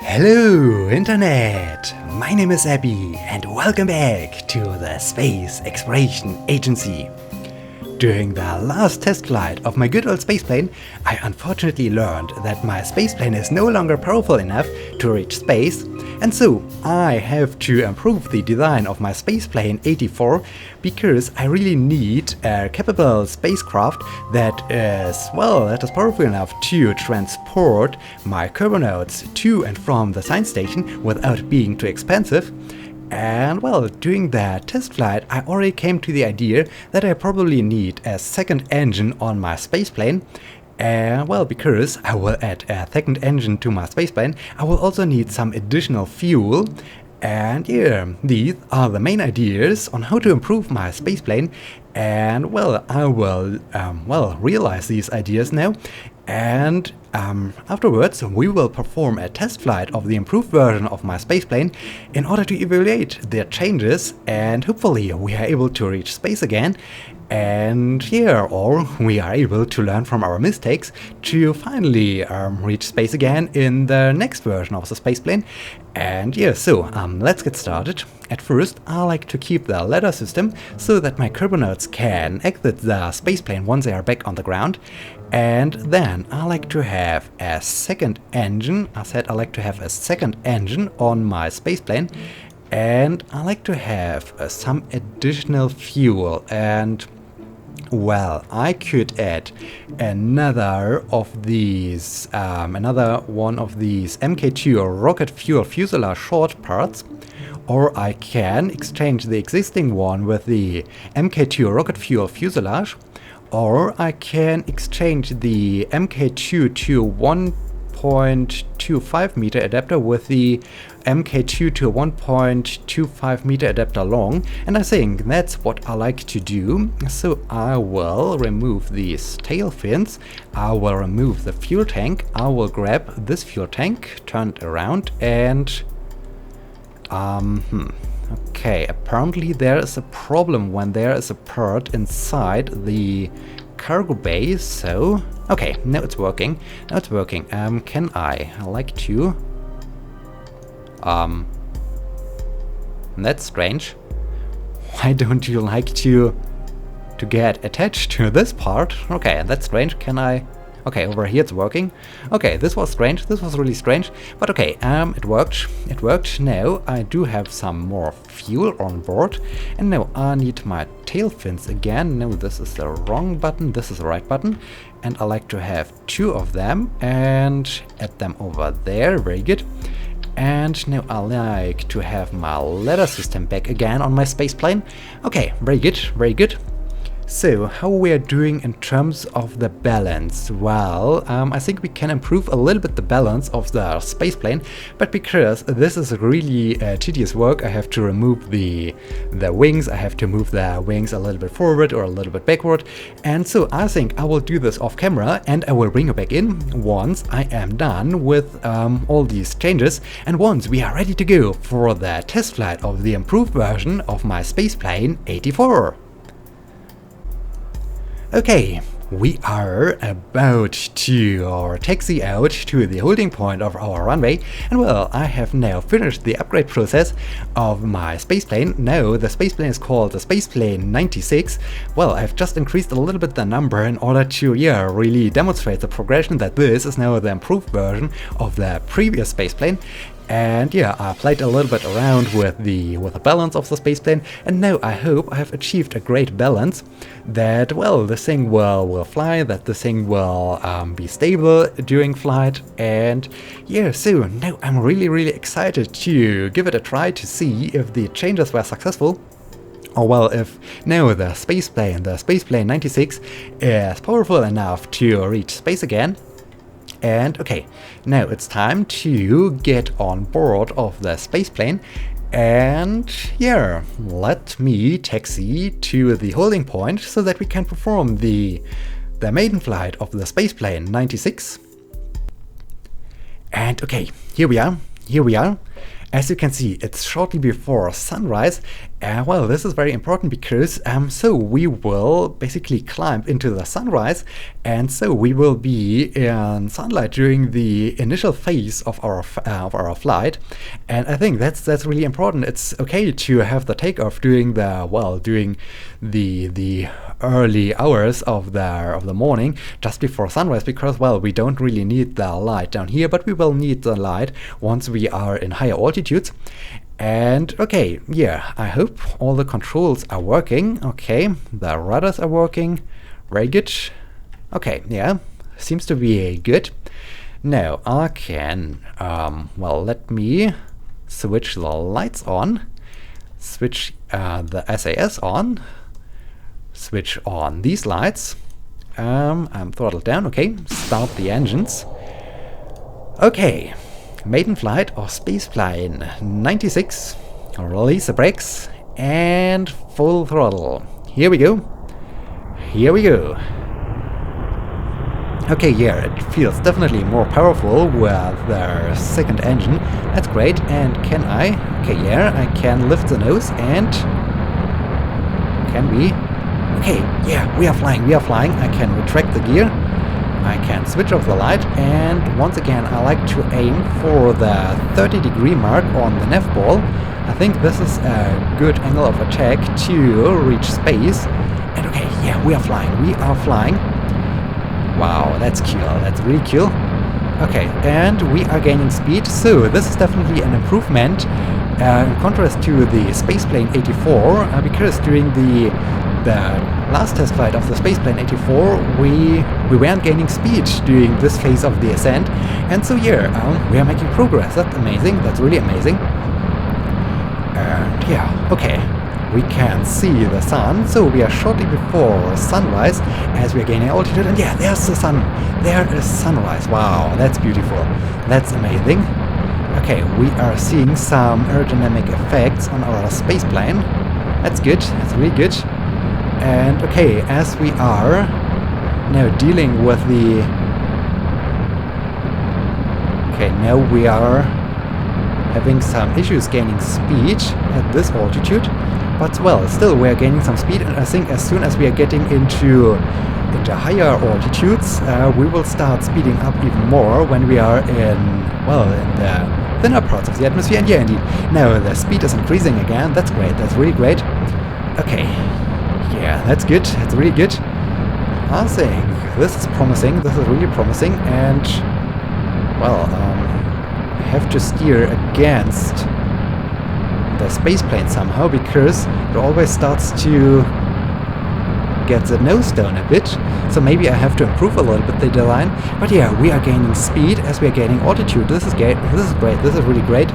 Hello Internet! My name is Abby and welcome back to the Space Exploration Agency. During the last test flight of my good old spaceplane, I unfortunately learned that my spaceplane is no longer powerful enough to reach space, and so I have to improve the design of my Spaceplane 84 because I really need a capable spacecraft that is powerful enough to transport my carbonauts to and from the science station without being too expensive. And well, during that test flight I already came to the idea that I probably need a second engine on my spaceplane. Because I will add a second engine to my spaceplane, I will also need some additional fuel. And yeah, these are the main ideas on how to improve my spaceplane. And well, I will realize these ideas now. And afterwards we will perform a test flight of the improved version of my spaceplane in order to evaluate their changes, and hopefully we are able to reach space again. And yeah, or we are able to learn from our mistakes to finally reach space again in the next version of the spaceplane. And yeah, so let's get started. At first, I like to keep the ladder system so that my carbonauts can exit the spaceplane once they are back on the ground. And then I like to have a second engine. I said I like to have a second engine on my spaceplane. And I like to have some additional fuel. And well, I could add another one of these MK2 rocket fuel fuselage short parts, or I can exchange the existing one with the MK2 rocket fuel fuselage, or I can exchange the MK2 to 1.25 meter adapter with the MK2 to 1.25 meter adapter long, and I think that's what I like to do. So I will remove these tail fins, I will remove the fuel tank, I will grab this fuel tank, turn it around, and okay, apparently there is a problem when there is a part inside the cargo bay, so okay, now it's working. Can I like to that's strange. Why don't you like to get attached to this part? Okay, that's strange. Can I? Okay, over here it's working. Okay, this was strange. This was really strange. But okay, it worked. It worked. Now I do have some more fuel on board. And now I need my tail fins again. No, this is the wrong button. This is the right button. And I like to have two of them and add them over there. Very good. And now I like to have my ladder system back again on my spaceplane. Okay, very good, very good. So, how we are doing in terms of the balance? Well, I think we can improve a little bit the balance of the spaceplane, but because this is really tedious work, I have to remove the wings, I have to move the wings a little bit forward or a little bit backward, and so I think I will do this off camera and I will bring it back in once I am done with all these changes, and once we are ready to go for the test flight of the improved version of my Spaceplane 84. Okay, we are about to taxi out to the holding point of our runway, and well, I have now finished the upgrade process of my spaceplane. Now the spaceplane is called the Spaceplane 96. Well, I've just increased a little bit the number in order to really demonstrate the progression that this is now the improved version of the previous spaceplane. And yeah, I played a little bit around with the balance of the spaceplane, and now I hope I have achieved a great balance that, well, the thing will fly, that the thing will be stable during flight. And yeah, so now I'm really excited to give it a try to see if the changes were successful. Or well, if now the Spaceplane 96 is powerful enough to reach space again. And okay, now it's time to get on board of the spaceplane, and yeah, let me taxi to the holding point so that we can perform the maiden flight of the Spaceplane 96. And okay, here we are. As you can see, it's shortly before sunrise. Well, this is very important because so we will basically climb into the sunrise, and so we will be in sunlight during the initial phase of our flight. And I think that's really important. It's okay to have the takeoff during the early hours of the morning, just before sunrise, because well, we don't really need the light down here, but we will need the light once we are in higher altitudes. And okay, yeah, I hope all the controls are working. Okay, the rudders are working. Very good. Okay, yeah, seems to be good. Now I can well, let me switch the lights on, switch the SAS on, switch on these lights. I'm throttled down. Okay, start the engines. Okay, maiden flight of Spaceplane 96. Release the brakes and full throttle. Here we go. Here we go. Okay, yeah, it feels definitely more powerful with the second engine. That's great. And can I? Okay, yeah, I can lift the nose and can we? Okay, yeah, we are flying. I can retract the gear. I can switch off the light, and once again I like to aim for the 30-degree mark on the nav ball. I think this is a good angle of attack to reach space. And okay, yeah, we are flying. Wow, that's cool, that's really cool. Okay, and we are gaining speed, so this is definitely an improvement in contrast to the Spaceplane 84, because during the last test flight of the Spaceplane 84, we weren't gaining speed during this phase of the ascent, and so yeah, we are making progress. That's amazing. That's really amazing. And yeah, okay, we can see the sun, so we are shortly before sunrise as we are gaining altitude, and yeah, there's the sun. There is sunrise. Wow, that's beautiful. That's amazing. Okay, we are seeing some aerodynamic effects on our spaceplane. That's good. That's really good. And okay, as we are now dealing with the... Okay, now we are having some issues gaining speed at this altitude. But well, still we are gaining some speed, and I think as soon as we are getting into higher altitudes, we will start speeding up even more when we are in the thinner parts of the atmosphere. And yeah, indeed, now the speed is increasing again. That's great. That's really great. Okay. Yeah, that's good. That's really good. I think this is promising. This is really promising. And, well, I have to steer against the spaceplane somehow, because it always starts to get the nose down a bit. So maybe I have to improve a little bit the design. But yeah, we are gaining speed as we are gaining altitude. This is great. This is great. This is really great.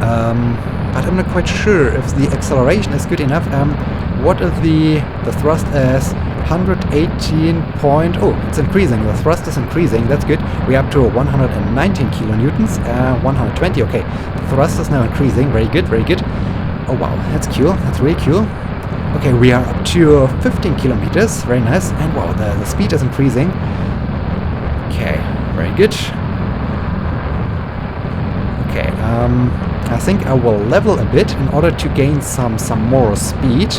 But I'm not quite sure if the acceleration is good enough. What if the thrust is 118 point... Oh, it's increasing. The thrust is increasing. That's good. We're up to 119 kilonewtons. 120. Okay. The thrust is now increasing. Very good. Very good. Oh, wow. That's cool. That's really cool. Okay, we are up to 15 kilometers. Very nice. And wow, the speed is increasing. Okay. Very good. Okay. I think I will level a bit in order to gain some more speed.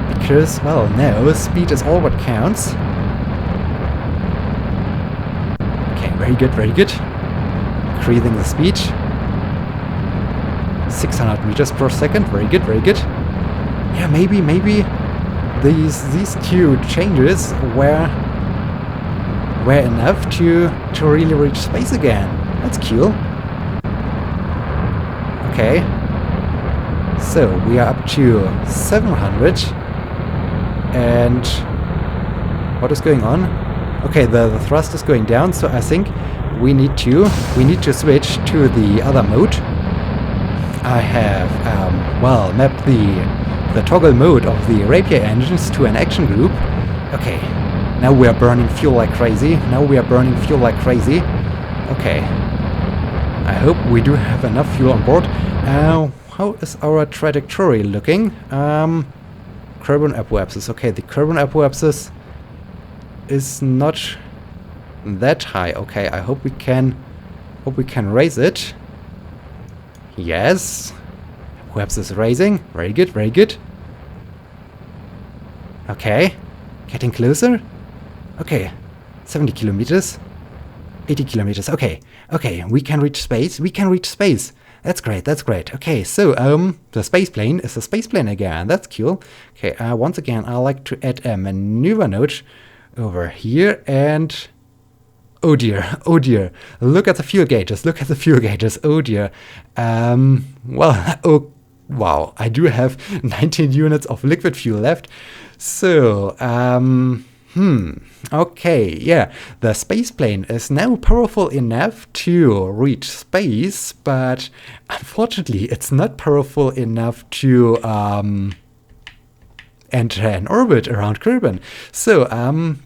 Because, well, now speed is all what counts. Okay, very good, very good. Increasing the speed. 600 meters per second. Very good, very good. Yeah, maybe these two changes were enough to really reach space again. That's cool. Okay. So we are up to 700. And what is going on? Okay, the thrust is going down, so I think we need to switch to the other mode. I have mapped the toggle mode of the Rapier engines to an action group. Okay, now we are burning fuel like crazy. Okay, I hope we do have enough fuel on board. How is our trajectory looking? Carbon apoapsis. Okay, the carbon apoapsis is not that high. Okay, I hope we can raise it. Yes. Webs is raising. Very good, very good. Okay. Getting closer. Okay. 70 kilometers. 80 kilometers. Okay. Okay. We can reach space. We can reach space. That's great. That's great. Okay. So, the space plane is a space plane again. That's cool. Okay. Once again, I like to add a maneuver node over here and... Oh dear, oh dear. Look at the fuel gauges, look at the fuel gauges, oh dear. Well, oh, wow, I do have 19 units of liquid fuel left. So, okay, yeah. The space plane is now powerful enough to reach space, but unfortunately it's not powerful enough to, enter an orbit around Kerbal. So,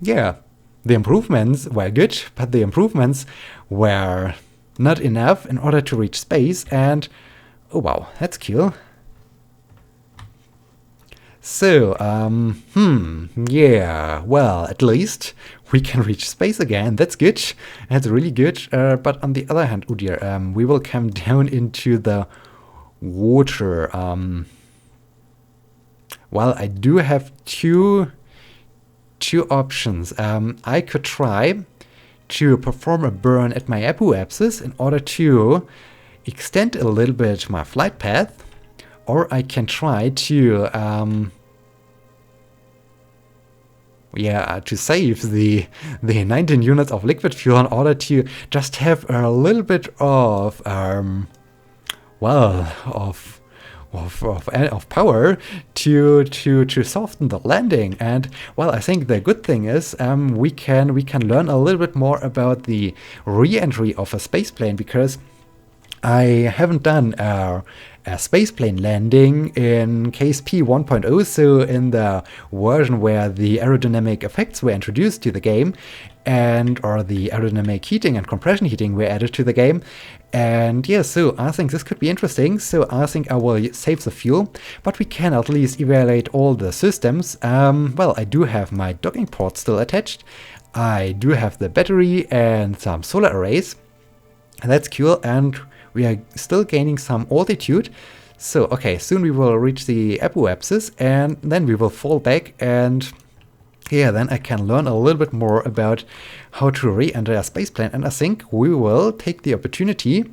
yeah. The improvements were good, but the improvements were not enough in order to reach space, and oh wow, that's cool. So, yeah, well, at least we can reach space again. That's good. That's really good. But on the other hand, oh dear, we will come down into the water. Well, I do have two options. I could try to perform a burn at my apoapsis in order to extend a little bit my flight path, or I can try to to save the 19 units of liquid fuel in order to just have a little bit of of power to soften the landing. And well, I think the good thing is we can learn a little bit more about the re-entry of a spaceplane, because I haven't done a spaceplane landing in KSP 1.0, so in the version where the aerodynamic effects were introduced to the game, or the aerodynamic heating and compression heating were added to the game. And yeah, so I think this could be interesting. So I think I will save the fuel, but we can at least evaluate all the systems. Well, I do have my docking port still attached. I do have the battery and some solar arrays. And that's cool. And we are still gaining some altitude. So, okay, soon we will reach the apoapsis, and then we will fall back, and yeah, then I can learn a little bit more about how to re-enter a spaceplane, and I think we will take the opportunity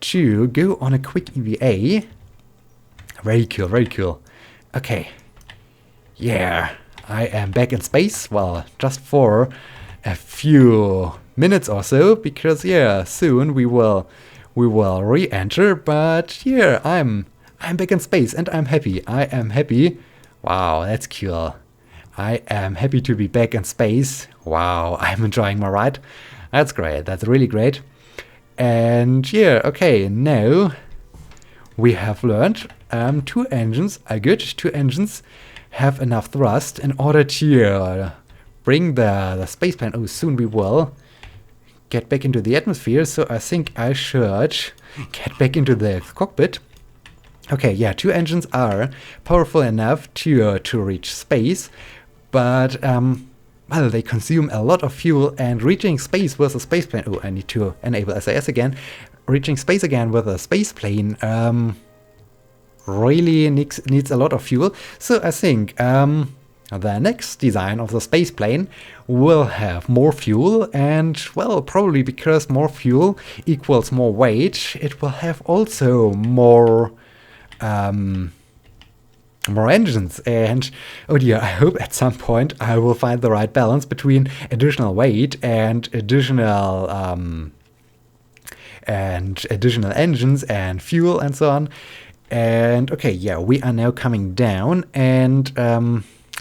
to go on a quick EVA. Very cool, very cool. Okay. Yeah, I am back in space. Well, just for a few minutes or so, because yeah, soon we will re-enter, but yeah, I'm back in space and I'm happy. I am happy. Wow, that's cool. I am happy to be back in space. Wow, I'm enjoying my ride. That's great. That's really great. And yeah, okay, now we have learned 2 engines are good. 2 engines have enough thrust in order to bring the spaceplane. Oh, soon we will get back into the atmosphere, so I think I should get back into the cockpit. Okay, yeah, 2 engines are powerful enough to reach space, but well, they consume a lot of fuel, and reaching space with a spaceplane... Oh, I need to enable SAS again. Reaching space again with a spaceplane really needs a lot of fuel, so I think the next design of the spaceplane will have more fuel, and, well, probably because more fuel equals more weight, it will have also more engines. And oh dear, I hope at some point I will find the right balance between additional weight and additional engines and fuel and so on. And okay, yeah, we are now coming down, and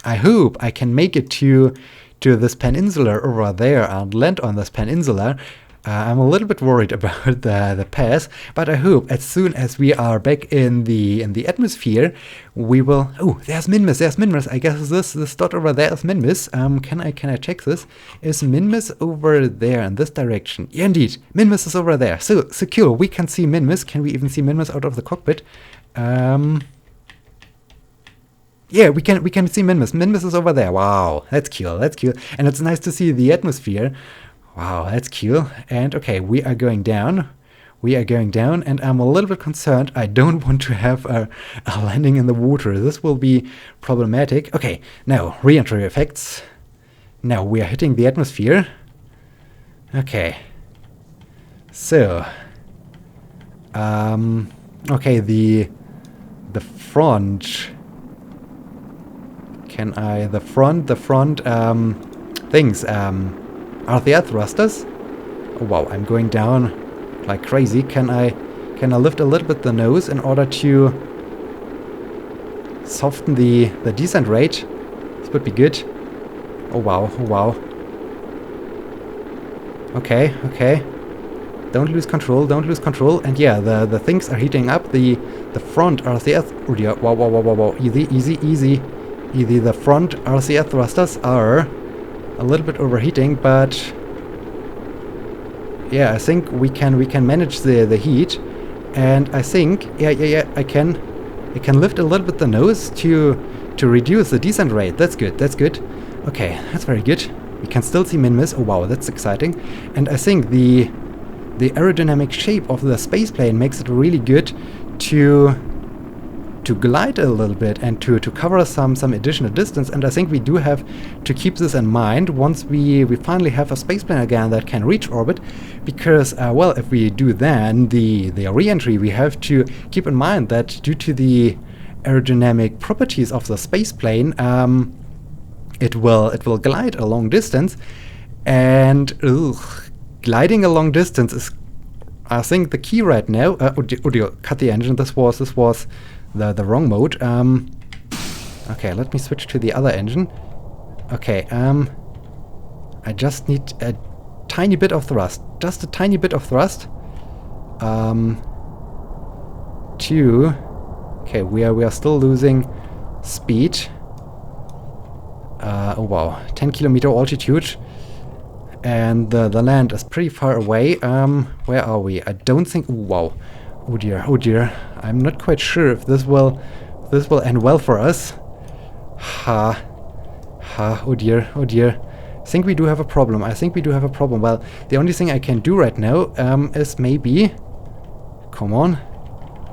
I hope I can make it to this peninsula over there and land on this peninsula. I'm a little bit worried about the path, but I hope as soon as we are back in the atmosphere, we will... Oh, there's Minmus, there's Minmus. I guess this dot over there is Minmus. Can I check this? Is Minmus over there in this direction? Yeah, indeed, Minmus is over there. So cool. We can see Minmus. Can we even see Minmus out of the cockpit? Yeah, we can see Minmus. Minmus is over there. Wow, that's cool. That's cool, and it's nice to see the atmosphere. Wow, that's cool. And okay, we are going down. We are going down, and I'm a little bit concerned. I don't want to have a landing in the water. This will be problematic. Okay, now, re-entry effects. Now, we are hitting the atmosphere. Okay. So. Okay, the front. Can I... The front, things, are the air thrusters? Oh, wow, I'm going down like crazy. Can I lift a little bit the nose in order to soften the descent rate? This would be good. Oh, wow, oh, wow. Okay, okay. Don't lose control, don't lose control. And yeah, the things are heating up. The front RCS... Oh dear, wow, wow, wow, wow, wow. Easy, easy, easy. Easy, the front RCS thrusters are a little bit overheating, but... Yeah, I think we can manage the heat. And I think... Yeah, I can lift a little bit the nose to reduce the descent rate. That's good, that's good. Okay, that's very good. We can still see min-miss. Oh wow, that's exciting. And I think the aerodynamic shape of the spaceplane makes it really good to glide a little bit and to cover some additional distance. And I think we do have to keep this in mind once we finally have a spaceplane again that can reach orbit, because well, if we do then the re-entry, we have to keep in mind that due to the aerodynamic properties of the spaceplane, it will glide a long distance, and gliding a long distance is, I think, the key right now. Oh dear, cut the engine. This was the wrong mode. Okay, let me switch to the other engine. Okay, I just need a tiny bit of thrust. Just a tiny bit of thrust. Okay, we are still losing speed. Oh wow, 10 kilometer altitude. And the land is pretty far away. Where are we? I don't think... Oh, wow. Oh dear, oh dear. I'm not quite sure if this will end well for us. Oh dear, oh dear. I think we do have a problem. I think we do have a problem. Well, the only thing I can do right now is maybe... Come on.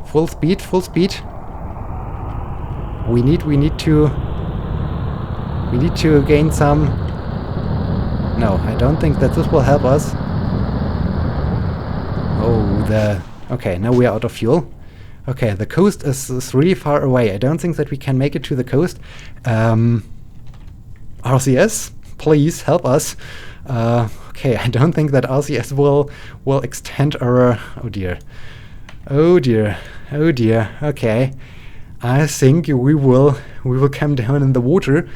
Full speed, full speed. We need to gain some... No, I don't think that this will help us. Okay, now we are out of fuel. Okay, the coast is really far away. I don't think that we can make it to the coast. RCS, please help us. Okay, I don't think that RCS will extend our... Oh dear. Oh dear. Oh dear. Okay. I think we will come down in the water.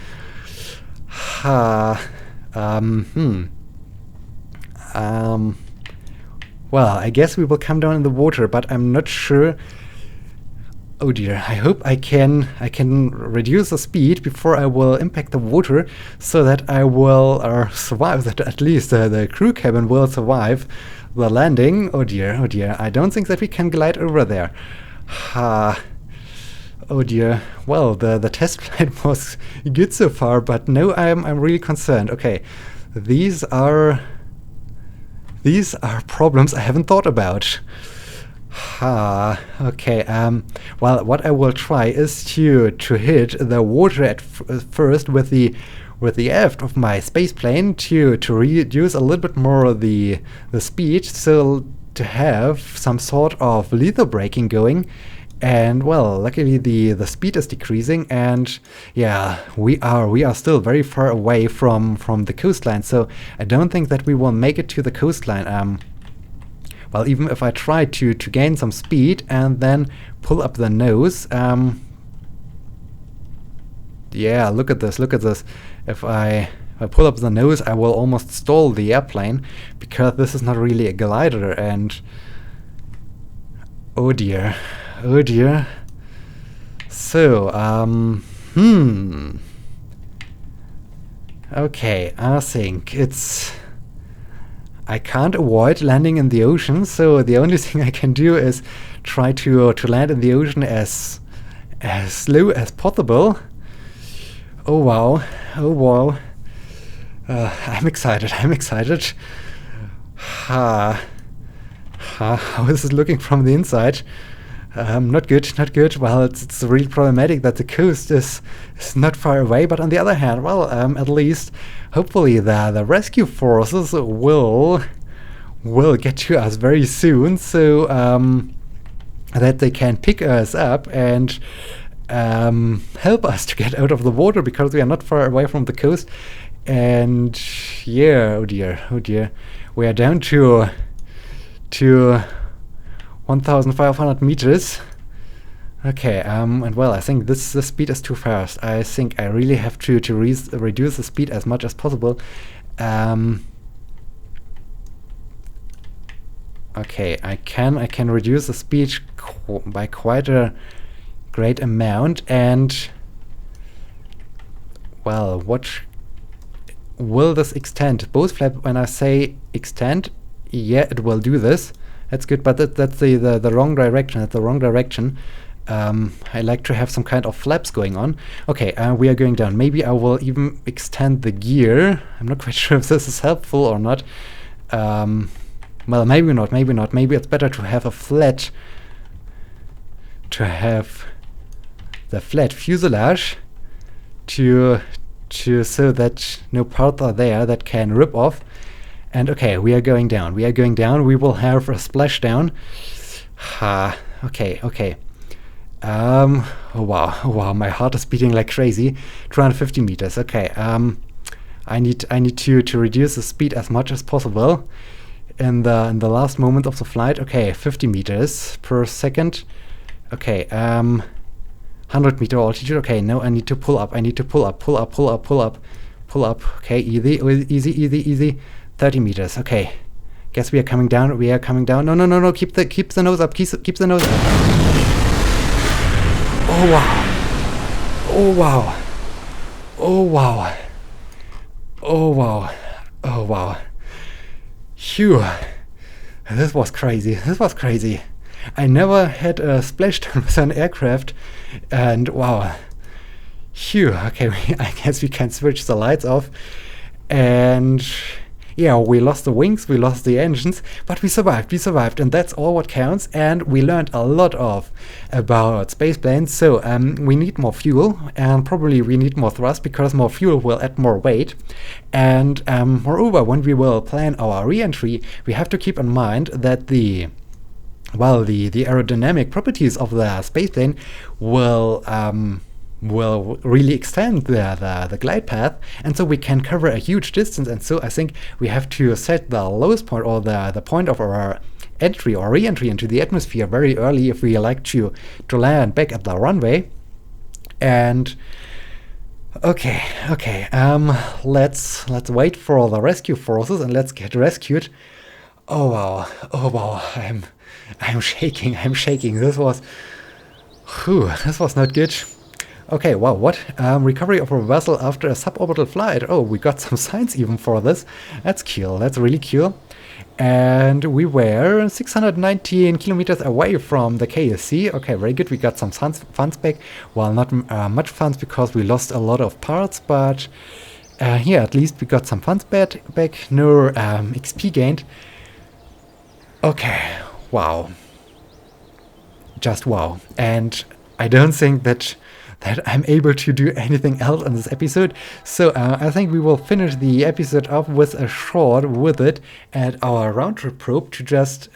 Well, I guess we will come down in the water, but I'm not sure. Oh dear, I hope I can reduce the speed before I will impact the water, so that I will survive, that at least the crew cabin will survive the landing. Oh dear, I don't think that we can glide over there. Oh dear. Well, the test flight was good so far, but now I'm really concerned. Okay, these are problems I haven't thought about. Okay. Well, what I will try is to hit the water at first with the aft of my spaceplane to reduce a little bit more the speed, so to have some sort of lethal braking going. And well, luckily the speed is decreasing, and yeah, we are still very far away from the coastline, so I don't think that we will make it to the coastline. Well, even if I try to gain some speed and then pull up the nose, yeah, look at this. If I pull up the nose, I will almost stall the airplane, because this is not really a glider. And oh dear. Oh dear. So, okay, I think I can't avoid landing in the ocean, so the only thing I can do is try to land in the ocean as slow as possible. Oh wow. Oh wow. I'm excited. How is it looking from the inside? Not good, not good. Well, it's really problematic that the coast is not far away, but on the other hand, well, at least, hopefully the rescue forces will get to us very soon, so that they can pick us up and help us to get out of the water, because we are not far away from the coast. And yeah, oh dear, we are down to 1,500 meters. Okay, and well, I think the speed is too fast. I think I really have to reduce the speed as much as possible. Okay, I can reduce the speed by quite a great amount, and well, what will this extend? Both flap, when I say extend, yeah, it will do this. That's good, but that's the wrong direction. That's the wrong direction. I like to have some kind of flaps going on. Okay, we are going down. Maybe I will even extend the gear. I'm not quite sure if this is helpful or not. Well, maybe not. Maybe it's better to have a flat, the flat fuselage so that no parts are there that can rip off. And okay, we are going down. We will have a splashdown. Okay. Oh wow, my heart is beating like crazy. 250 meters. Okay. I need to reduce the speed as much as possible in the last moment of the flight. Okay, 50 meters per second. Okay. 100 meter altitude. Okay, no, I need to pull up. Pull up. Okay, easy. 30 meters. Okay. Guess we are coming down. No. Keep the nose up. Keep the nose up. Oh wow. Phew. This was crazy. I never had a splashdown with an aircraft, and wow. Phew. Okay, I guess we can switch the lights off. And yeah, we lost the wings, we lost the engines, but we survived, and that's all what counts. And we learned a lot about spaceplanes. So we need more fuel, and probably we need more thrust, because more fuel will add more weight. And moreover, when we will plan our re-entry, we have to keep in mind that the aerodynamic properties of the spaceplane will really extend the glide path, and so we can cover a huge distance. And so I think we have to set the lowest point, or the point of our entry or re-entry into the atmosphere very early if we like to land back at the runway. And okay, let's wait for the rescue forces and let's get rescued. Oh wow, I'm shaking. This was not good. Okay, wow, what? Recovery of a vessel after a suborbital flight. Oh, we got some signs even for this. That's cool. That's really cool. And we were 619 kilometers away from the KSC. Okay, very good. We got some funds back. Well, not much funds, because we lost a lot of parts, but yeah, at least we got some funds back. No XP gained. Okay, wow. Just wow. And I don't think that I'm able to do anything else on this episode. So I think we will finish the episode off with a short with it and our round trip probe to just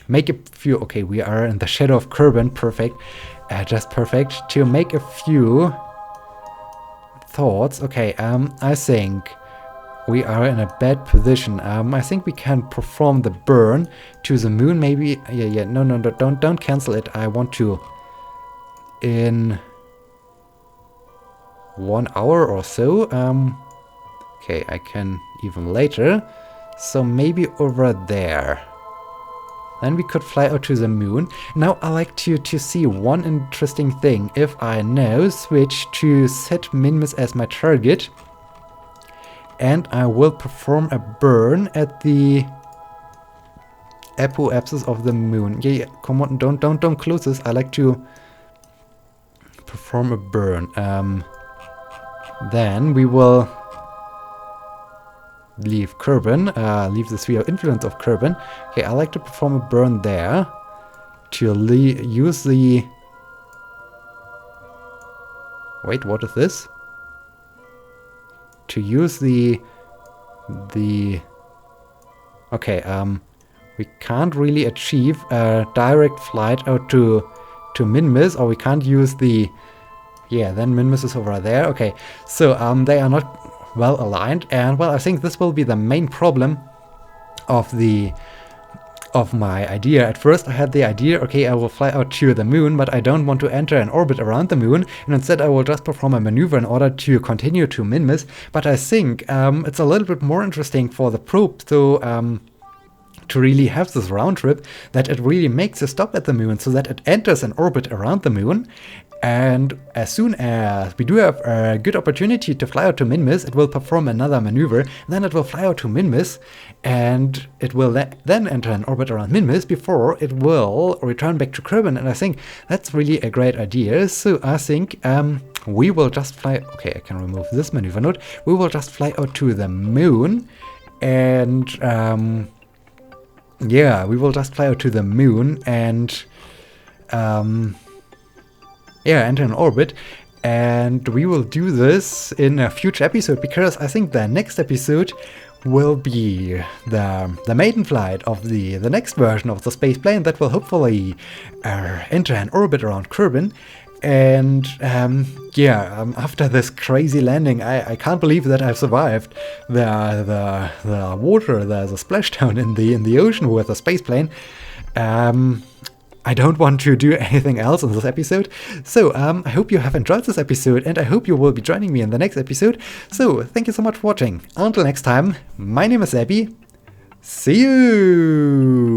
make a few. Okay, we are in the shadow of Kerbal. Perfect. Just perfect. To make a few thoughts. Okay, I think we are in a bad position. I think we can perform the burn to the moon. Maybe. Yeah. No. Don't cancel it. I want to. In 1 hour or so. Okay, I can even later. So maybe over there. Then we could fly out to the moon. Now I like to see one interesting thing. If I now switch to set Minmus as my target, and I will perform a burn at the apoapsis of the moon. Yeah, come on, don't close this. I like to perform a burn. Then we will leave Kerbin, leave the sphere of influence of Kerbin. Okay, I like to perform a burn there to use the... Wait, what is this? To use the... Okay, we can't really achieve a direct flight out to Minmus, or we can't use the... Yeah, then Minmus is over there. Okay, so they are not well aligned, and well, I think this will be the main problem of my idea. At first I had the idea, okay, I will fly out to the moon, but I don't want to enter an orbit around the moon, and instead I will just perform a maneuver in order to continue to Minmus. But I think it's a little bit more interesting for the probe to really have this round trip, that it really makes a stop at the moon, so that it enters an orbit around the moon. And as soon as we do have a good opportunity to fly out to Minmus, it will perform another maneuver, then it will fly out to Minmus, and it will then enter an orbit around Minmus before it will return back to Kerbin. And I think that's really a great idea. So I think we will just fly... Okay, I can remove this maneuver node. We will just fly out to the moon, and yeah, we will just fly out to the moon and yeah, enter an orbit. And we will do this in a future episode, because I think the next episode will be the maiden flight of the next version of the space plane that will hopefully enter an orbit around Kerbin. And yeah, after this crazy landing, I can't believe that I've survived the water, the splashdown in the ocean with the space plane. I don't want to do anything else in this episode, so I hope you have enjoyed this episode, and I hope you will be joining me in the next episode. So thank you so much for watching. Until next time, my name is Abby. See you!